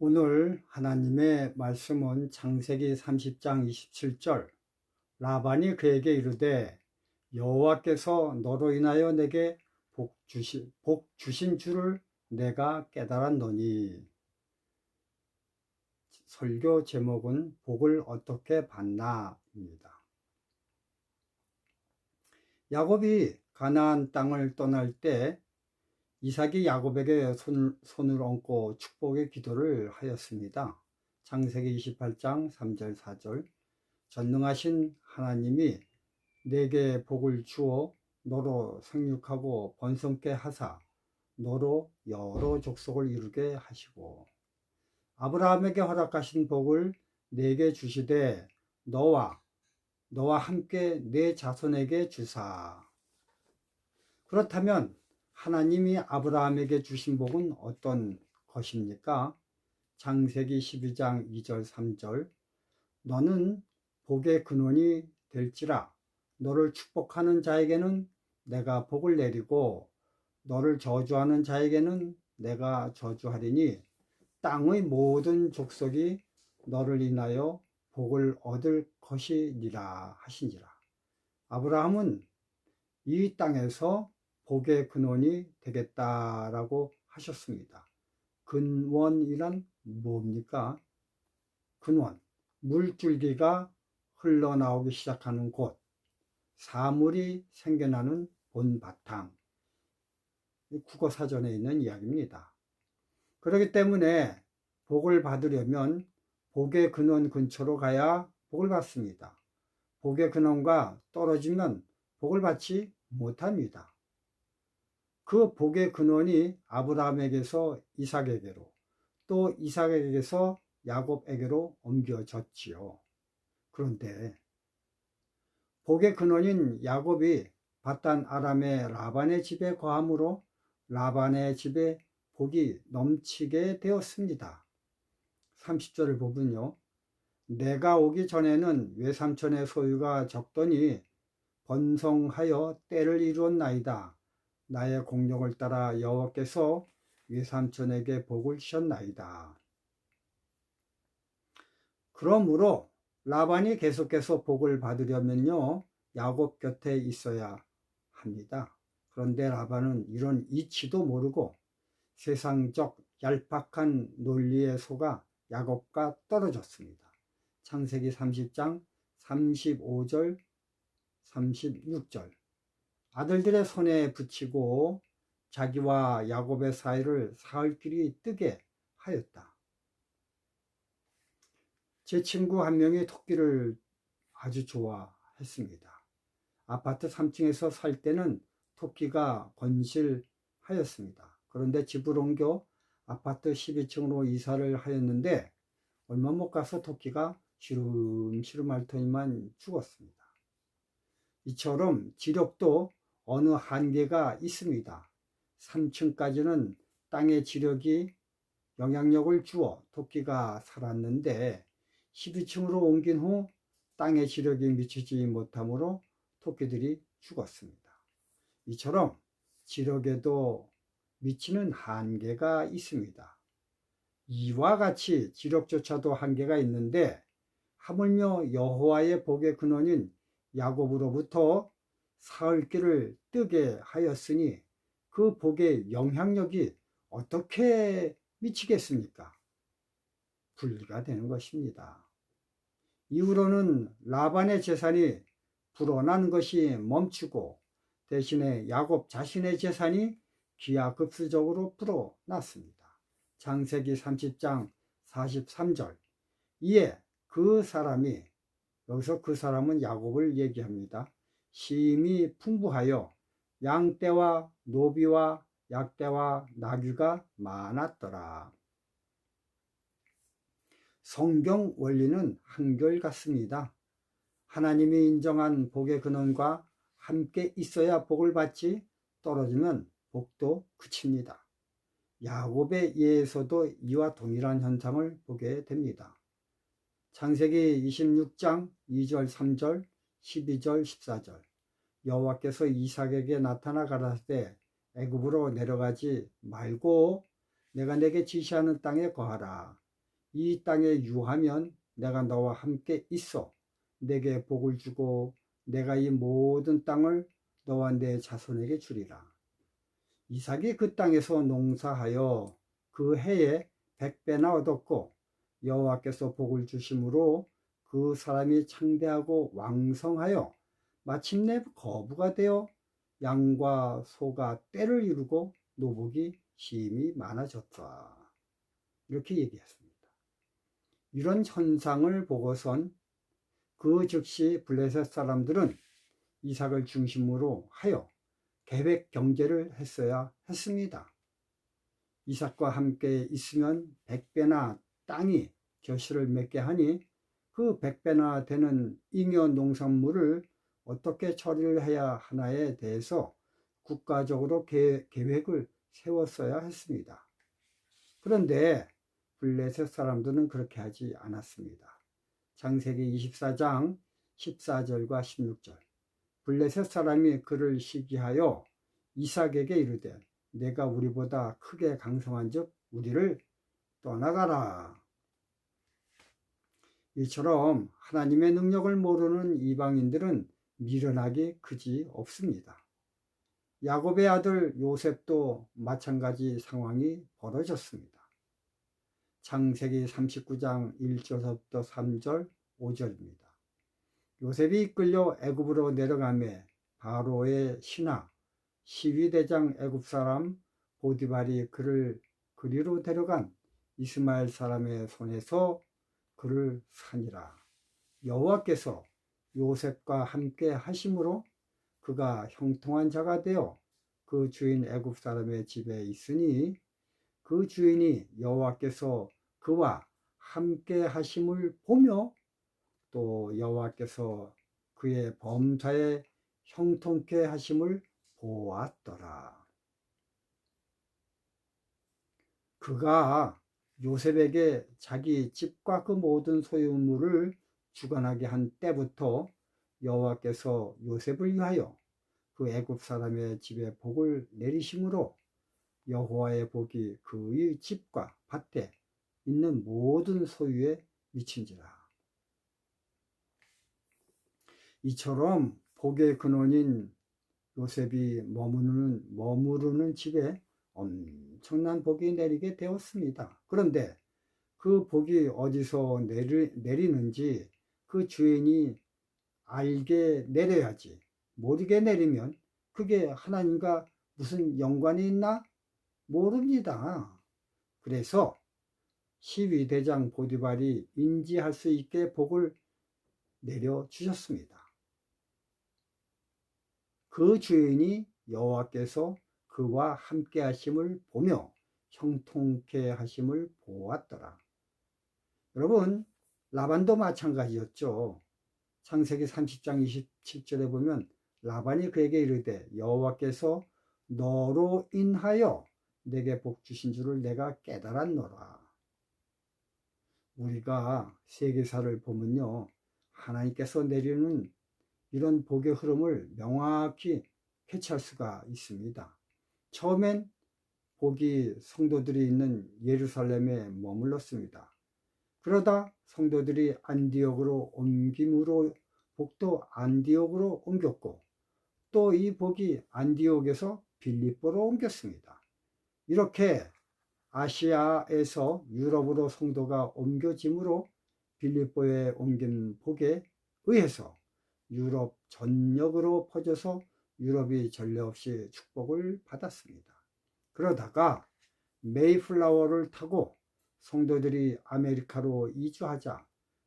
오늘 하나님의 말씀은 창세기 30장 27절. 라반이 그에게 이르되 여호와께서 너로 인하여 내게 복 주신 줄을 내가 깨달았노니. 설교 제목은 복을 어떻게 받나입니다. 야곱이 가나안 땅을 떠날 때 이삭이 야곱에게 손을 얹고 축복의 기도를 하였습니다. 창세기 28장 3절 4절. 전능하신 하나님이 내게 복을 주어 너로 생육하고 번성케 하사 너로 여러 족속을 이루게 하시고 아브라함에게 허락하신 복을 내게 주시되 너와 함께 내 자손에게 주사. 그렇다면 하나님이 아브라함에게 주신 복은 어떤 것입니까? 창세기 12장 2절 3절. 너는 복의 근원이 될지라. 너를 축복하는 자에게는 내가 복을 내리고 너를 저주하는 자에게는 내가 저주하리니 땅의 모든 족속이 너를 인하여 복을 얻을 것이니라 하시니라. 아브라함은 이 땅에서 복의 근원이 되겠다라고 하셨습니다. 근원이란 뭡니까? 근원, 물줄기가 흘러나오기 시작하는 곳, 사물이 생겨나는 본바탕. 국어사전에 있는 이야기입니다. 그렇기 때문에 복을 받으려면 복의 근원 근처로 가야 복을 받습니다. 복의 근원과 떨어지면 복을 받지 못합니다. 그 복의 근원이 아브라함에게서 이삭에게로, 또 이삭에게서 야곱에게로 옮겨졌지요. 그런데 복의 근원인 야곱이 바단 아람의 라반의 집에 거함으로 라반의 집에 복이 넘치게 되었습니다. 30절을 보면요. 내가 오기 전에는 외삼촌의 소유가 적더니 번성하여 때를 이루었나이다. 나의 공력을 따라 여호와께서 외삼촌에게 복을 주셨나이다. 그러므로 라반이 계속해서 복을 받으려면요, 야곱 곁에 있어야 합니다. 그런데 라반은 이런 이치도 모르고 세상적 얄팍한 논리에 속아 야곱과 떨어졌습니다. 창세기 30장 35절 36절. 아들들의 손에 붙이고 자기와 야곱의 사이를 사흘길이 뜨게 하였다. 제 친구 한 명이 토끼를 아주 좋아했습니다. 아파트 3층에서 살 때는 토끼가 건실하였습니다. 그런데 집을 옮겨 아파트 12층으로 이사를 하였는데 얼마 못 가서 토끼가 시름시름 앓더니만 죽었습니다. 이처럼 지력도 어느 한계가 있습니다. 3층까지는 땅의 지력이 영향력을 주어 토끼가 살았는데 12층으로 옮긴 후 땅의 지력이 미치지 못하므로 토끼들이 죽었습니다. 이처럼 지력에도 미치는 한계가 있습니다. 이와 같이 지력조차도 한계가 있는데 하물며 여호와의 복의 근원인 야곱으로부터 사흘길을 뜨게 하였으니 그 복의 영향력이 어떻게 미치겠습니까? 분리가 되는 것입니다. 이후로는 라반의 재산이 불어난 것이 멈추고 대신에 야곱 자신의 재산이 기하급수적으로 불어났습니다. 창세기 30장 43절. 이에 그 사람이, 여기서 그 사람은 야곱을 얘기합니다. 심히 풍부하여 양떼와 노비와 약떼와 나귀가 많았더라. 성경 원리는 한결같습니다. 하나님이 인정한 복의 근원과 함께 있어야 복을 받지, 떨어지면 복도 그칩니다. 야곱의 예에서도 이와 동일한 현상을 보게 됩니다. 창세기 26장 2절 3절 12절 14절. 여호와께서 이삭에게 나타나 가라사대 애굽으로 내려가지 말고 내가 내게 지시하는 땅에 거하라. 이 땅에 유하면 내가 너와 함께 있어 내게 복을 주고 내가 이 모든 땅을 너와 내 자손에게 주리라. 이삭이 그 땅에서 농사하여 그 해에 100배나 얻었고 여호와께서 복을 주심으로 그 사람이 창대하고 왕성하여 마침내 거부가 되어 양과 소가 떼를 이루고 노복이 심히 많아졌다. 이렇게 얘기했습니다. 이런 현상을 보고선 그 즉시 블레셋 사람들은 이삭을 중심으로 하여 계획 경제를 했어야 했습니다. 이삭과 함께 있으면 100배나 땅이 결실을 맺게 하니 그 100배나 되는 잉여 농산물을 어떻게 처리를 해야 하나에 대해서 국가적으로 계획을 세웠어야 했습니다. 그런데 블레셋 사람들은 그렇게 하지 않았습니다. 창세기 24장 14절과 16절 블레셋 사람이 그를 시기하여 이삭에게 이르되 내가 우리보다 크게 강성한 즉 우리를 떠나가라. 이처럼 하나님의 능력을 모르는 이방인들은 미련하기 그지 없습니다. 야곱의 아들 요셉도 마찬가지 상황이 벌어졌습니다. 창세기 39장 1절부터 3절 5절입니다. 요셉이 이끌려 애굽으로 내려가매 바로의 신하 시위대장 애굽 사람 보디발이 그를 그리로 데려간 이스마엘 사람의 손에서 그를 산이라. 여호와께서 요셉과 함께 하심으로 그가 형통한 자가 되어 그 주인 애굽 사람의 집에 있으니 그 주인이 여호와께서 그와 함께 하심을 보며 또 여호와께서 그의 범사에 형통케 하심을 보았더라. 그가 요셉에게 자기 집과 그 모든 소유물을 주관하게 한 때부터 여호와께서 요셉을 위하여 그 애굽 사람의 집에 복을 내리심으로 여호와의 복이 그의 집과 밭에 있는 모든 소유에 미친지라. 이처럼 복의 근원인 요셉이 머무르는 집에 엄청난 복이 내리게 되었습니다. 그런데 그 복이 어디서 내리는지 그 주인이 알게 내려야지. 모르게 내리면 그게 하나님과 무슨 연관이 있나? 모릅니다. 그래서 시위대장 보디발이 인지할 수 있게 복을 내려주셨습니다. 그 주인이 여호와께서 그와 함께 하심을 보며 형통케 하심을 보았더라. 여러분, 라반도 마찬가지였죠. 창세기 30장 27절에 보면 라반이 그에게 이르되 여호와께서 너로 인하여 내게 복 주신 줄을 내가 깨달았노라. 우리가 세계사를 보면요, 하나님께서 내리는 이런 복의 흐름을 명확히 캐치할 수가 있습니다. 처음엔 복이 성도들이 있는 예루살렘에 머물렀습니다. 그러다 성도들이 안디옥으로 옮김으로 복도 안디옥으로 옮겼고 또 이 복이 안디옥에서 빌립보로 옮겼습니다. 이렇게 아시아에서 유럽으로 성도가 옮겨짐으로 빌립보에 옮긴 복에 의해서 유럽 전역으로 퍼져서 유럽이 전례 없이 축복을 받았습니다. 그러다가 메이플라워를 타고 성도들이 아메리카로 이주하자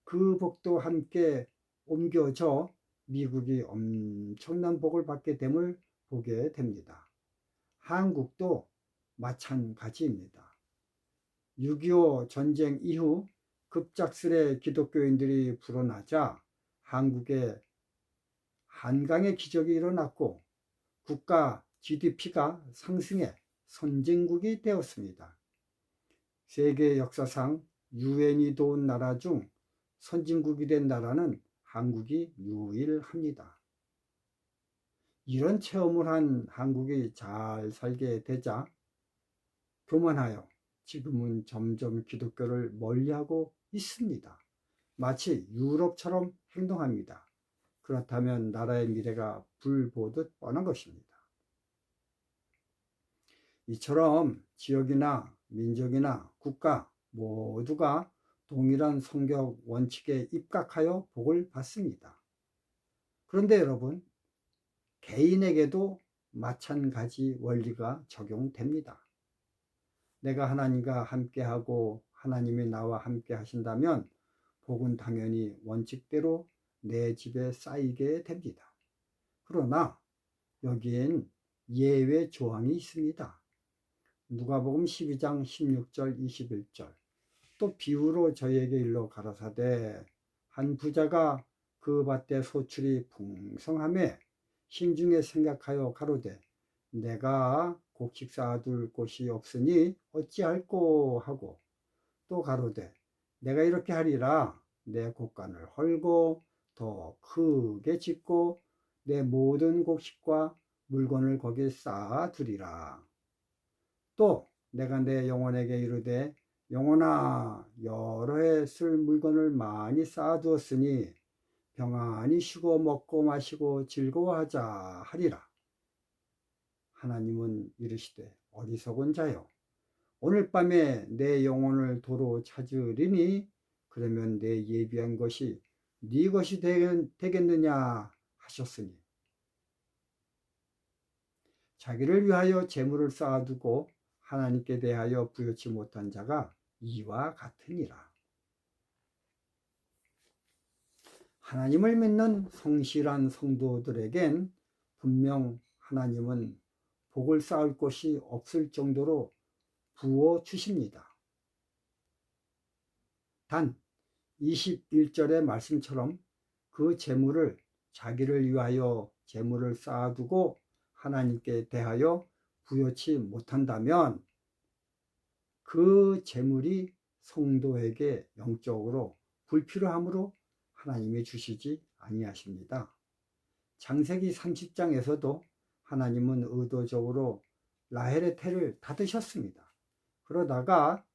그 복도 함께 옮겨져 미국이 엄청난 복을 받게 됨을 보게 됩니다. 한국도 마찬가지입니다. 6.25 전쟁 이후 급작스레 기독교인들이 불어나자 한국에 한강의 기적이 일어났고 국가 GDP가 상승해 선진국이 되었습니다. 세계 역사상 유엔이 도운 나라 중 선진국이 된 나라는 한국이 유일합니다. 이런 체험을 한 한국이 잘 살게 되자 교만하여 지금은 점점 기독교를 멀리하고 있습니다. 마치 유럽처럼 행동합니다. 그렇다면 나라의 미래가 불보듯 뻔한 것입니다. 이처럼 지역이나 민족이나 국가 모두가 동일한 성경 원칙에 입각하여 복을 받습니다. 그런데 여러분, 개인에게도 마찬가지 원리가 적용됩니다. 내가 하나님과 함께하고 하나님이 나와 함께 하신다면 복은 당연히 원칙대로 내 집에 쌓이게 됩니다. 그러나 여기엔 예외 조항이 있습니다. 누가복음 12장 16절 21절 또 비유로 저희에게 일러 가라사대 한 부자가 그 밭에 소출이 풍성하매 심중에 생각하여 가로되 내가 곡식 쌓아둘 곳이 없으니 어찌할꼬 하고 또 가로되 내가 이렇게 하리라 내 곡간을 헐고 더 크게 짓고 내 모든 곡식과 물건을 거기에 쌓아두리라. 또 내가 내 영혼에게 이르되 영혼아 여러 해 쓸 물건을 많이 쌓아두었으니 평안히 쉬고 먹고 마시고 즐거워하자 하리라. 하나님은 이르시되 어리석은 자여 오늘 밤에 내 영혼을 도로 찾으리니 그러면 내 예비한 것이 네 것이 되겠느냐 하셨으니 자기를 위하여 재물을 쌓아두고 하나님께 대하여 부여치 못한 자가 이와 같으니라. 하나님을 믿는 성실한 성도들에겐 분명 하나님은 복을 쌓을 곳이 없을 정도로 부어 주십니다. 단 21절의 말씀처럼 그 재물을 자기를 위하여 재물을 쌓아두고 하나님께 대하여 부여치 못한다면 그 재물이 성도에게 영적으로 불필요하므로 하나님이 주시지 아니하십니다. 창세기 30장에서도 하나님은 의도적으로 라헬의 태를 닫으셨습니다. 그러다가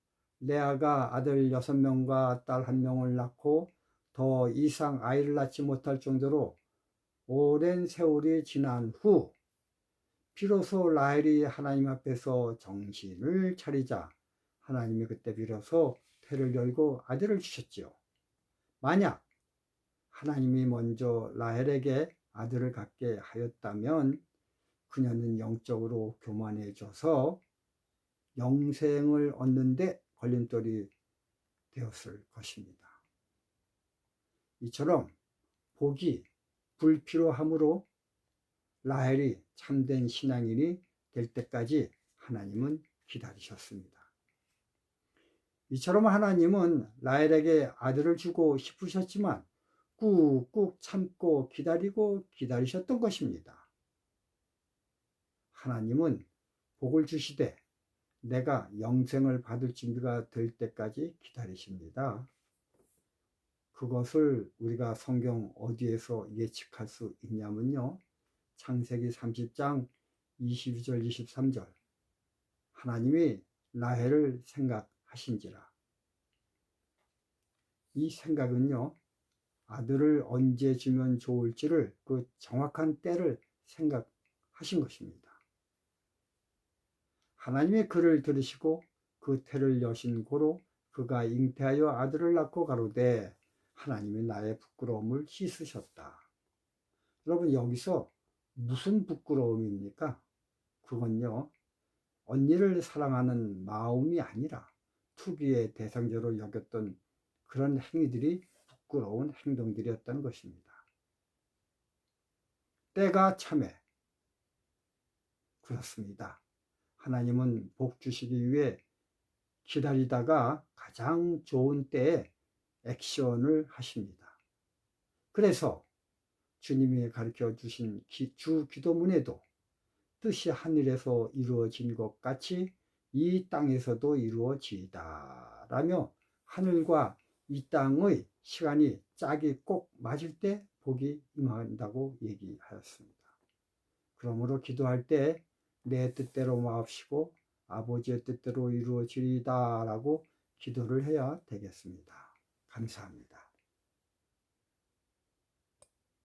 레아가 아들 6명과 딸 1명을 낳고 더 이상 아이를 낳지 못할 정도로 오랜 세월이 지난 후 비로소 라헬이 하나님 앞에서 정신을 차리자 하나님이 그때 비로소 태를 열고 아들을 주셨지요. 만약 하나님이 먼저 라헬에게 아들을 갖게 하였다면 그녀는 영적으로 교만해져서 영생을 얻는데 걸림돌이 되었을 것입니다. 이처럼 복이 불필요함으로 라헬이 참된 신앙인이 될 때까지 하나님은 기다리셨습니다. 이처럼 하나님은 라헬에게 아들을 주고 싶으셨지만 꾹꾹 참고 기다리셨던 것입니다. 하나님은 복을 주시되 내가 영생을 받을 준비가 될 때까지 기다리십니다. 그것을 우리가 성경 어디에서 예측할 수 있냐면요. 창세기 30장 22절 23절 하나님이 라헬을 생각하신지라. 이 생각은요. 아들을 언제 주면 좋을지를 그 정확한 때를 생각하신 것입니다. 하나님이 그를 들으시고 그 태를 여신 고로 그가 잉태하여 아들을 낳고 가로되 하나님이 나의 부끄러움을 씻으셨다. 여러분 여기서 무슨 부끄러움입니까? 그건요 언니를 사랑하는 마음이 아니라 투기의 대상자로 여겼던 그런 행위들이 부끄러운 행동들이었다는 것입니다. 때가 참에 그렇습니다. 하나님은 복 주시기 위해 기다리다가 가장 좋은 때에 액션을 하십니다. 그래서 주님이 가르쳐 주신 주 기도문에도 뜻이 하늘에서 이루어진 것 같이 이 땅에서도 이루어지이다 라며 하늘과 이 땅의 시간이 짝이 꼭 맞을 때 복이 임한다고 얘기하였습니다. 그러므로 기도할 때 내 뜻대로 마옵시고 아버지의 뜻대로 이루어지리다 라고 기도를 해야 되겠습니다. 감사합니다.